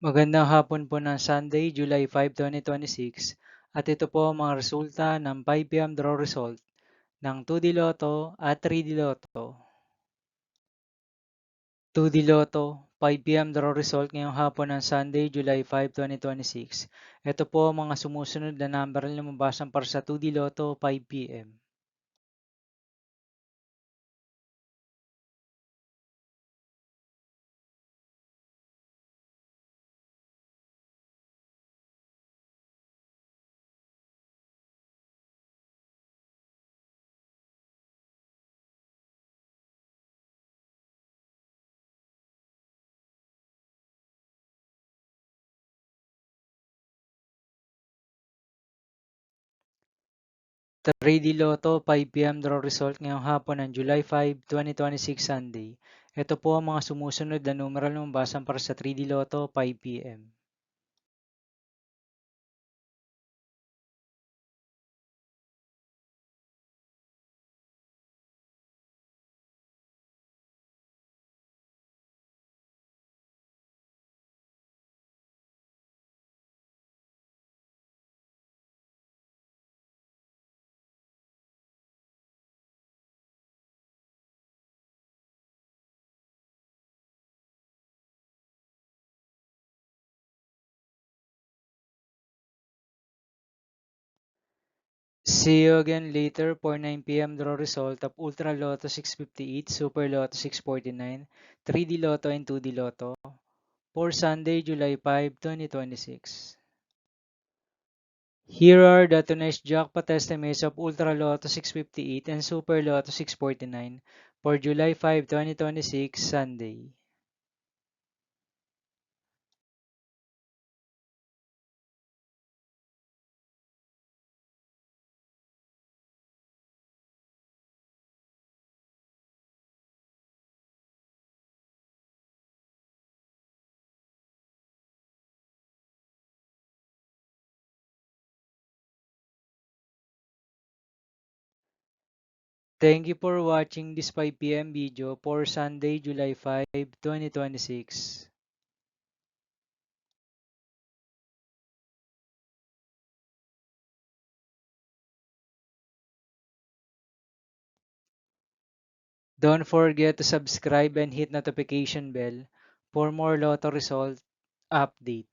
Magandang hapon po ng Sunday, July 5, 2026 at ito po ang mga resulta ng 5 p.m. draw result ng 2D Lotto at 3D Lotto. 2D Lotto, 5 p.m. draw result ngayong hapon ng Sunday, July 5, 2026. Ito po ang mga sumusunod na number na lumabasan para sa 2D Lotto 5 p.m. 3D Lotto 5 p.m. draw result ngayong hapon ng July 5, 2026 Sunday. Ito po ang mga sumusunod na numeral na lumabasan para sa 3D Lotto 5 p.m. 'See you again later for 9 p.m. draw result of Ultra Lotto 658, Super Lotto 649, 3D Lotto and 2D Lotto for Sunday, July 5, 2026. Here are the tonight's jackpot estimates of Ultra Lotto 658 and Super Lotto 649 for July 5, 2026, Sunday. Thank you for watching this 5 p.m. video for Sunday, July 5, 2026. Don't forget to subscribe and hit notification bell for more Lotto result update.